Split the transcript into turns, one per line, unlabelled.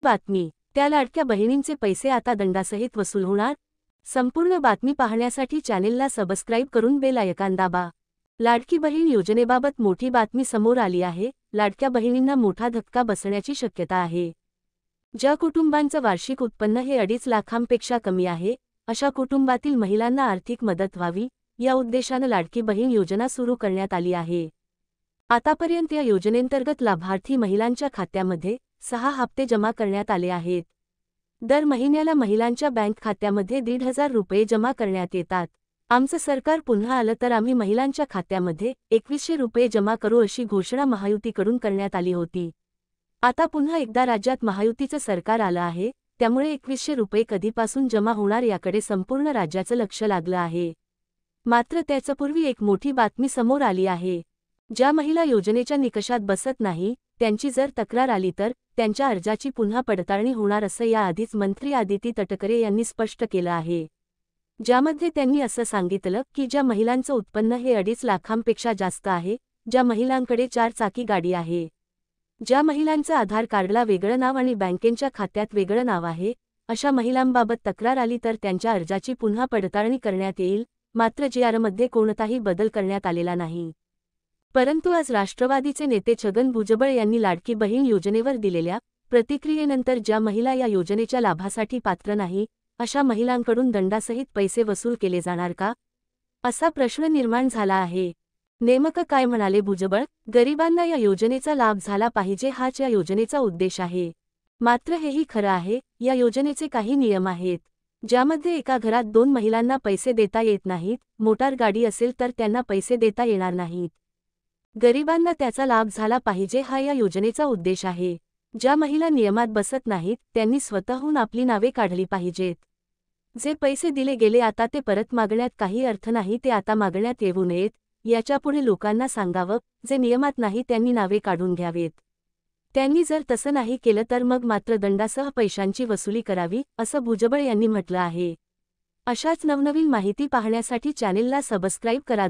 बातमी, त्या लाडक्या बहिणींचे पैसे आता दंडासहित वसूल होणार? संपूर्ण बातमी पाहण्यासाठी चॅनेलला सबस्क्राईब करून बेल आयकॉन दाबा। लाडकी बहीण योजनेबाबत मोठी बातमी समोर आली आहे। लाडक्या बहिणींना मोठा धक्का बसण्याची शक्यता आहे। ज्या कुटुंबांचं वार्षिक उत्पन्न हे 2.5 लाखांपेक्षा कमी आहे, अशा कुटुंबातील महिलांना आर्थिक मदत व्हावी, या उद्देशानं लाडकी बहीण योजना सुरू करण्यात आली आहे। आतापर्यंत या योजनेंतर्गत लाभार्थी महिलांच्या खात्यामध्ये 6 हप्ते जमा करण्यात आले आहेत। दर महिन्याला महिलांच्या बँक खात्यामध्ये 1,500 रुपये जमा करण्यात येतात। आमचं सरकार पुन्हा आलं तर आम्ही महिलांच्या खात्यामध्ये 2,100 रुपये जमा करू, अशी घोषणा महायुतीकडून करण्यात आली होती। आता पुन्हा एकदा राज्यात महायुतीचं सरकार आलं आहे, त्यामुळे 2,100 रुपये कधीपासून जमा होणार याकडे संपूर्ण राज्याचं लक्ष लागलं आहे। मात्र त्याच्यापूर्वी एक मोठी बातमी समोर आली आहे। ज्या महिला योजनेच्या निकषात बसत नाही, त्यांची जर तक्रार आली तर त्यांच्या अर्जाची पुन्हा पडताळणी होणार, असं याआधीच मंत्री आदिती तटकरे यांनी स्पष्ट केलं आहे। ज्यामध्ये त्यांनी असं सांगितलं की ज्या महिलांचं उत्पन्न हे 2.5 लाखांपेक्षा जास्त आहे, ज्या महिलांकडे 4 चाकी गाडी आहे, ज्या महिलांचं आधार कार्डला वेगळं नाव आणि बँकेच्या खात्यात वेगळं नाव आहे, अशा महिलांबाबत तक्रार आली तर त्यांच्या अर्जाची पुन्हा पडताळणी करण्यात येईल। मात्र जी.आर.मध्ये कोणताही बदल करण्यात आलेला नाही। परंतु आज राष्ट्रवादीचे नेते छगन भुजबळ यांनी लाडकी बहीण योजनेवर दिलेल्या प्रतिक्रियेनंतर ज्या महिला या योजनेच्या लाभासाठी पात्र नाही, अशा महिलांकडून दंडासहित पैसे वसूल केले जाणार का, असा प्रश्न निर्माण झाला आहे। नेमकं काय म्हणाले भुजबळ? गरिबांना या योजनेचा लाभ झाला पाहिजे, हाच या योजनेचा उद्देश आहे। मात्र हेही खरं आहे, या योजनेचे काही नियम आहेत, ज्यामध्ये एका घरात 2 महिलांना पैसे देता येत नाहीत। मोटार गाडी असेल तर त्यांना पैसे देता येणार नाहीत। गरिबांना त्याचा लाभ झाला पाहिजे, हा या योजनेचा उद्देश आहे। ज्या महिला नियमात बसत नाहीत, त्यांनी स्वतःहून आपली नावे काढली पाहिजेत। जे पैसे दिले गेले आता ते परत मागण्यात काही अर्थ नाही, ते आता मागण्यात येऊ नयेत, याच्यापुढे लोकांना सांगावं। जे नियमात नाही त्यांनी नावे काढून घ्यावेत। त्यांनी जर तसं नाही केलं तर मग मात्र दंडासह पैशांची वसुली करावी, असं भुजबळ यांनी म्हटलं आहे। अशाच नवनवीन माहिती पाहण्यासाठी चॅनेलला सबस्क्राईब करा।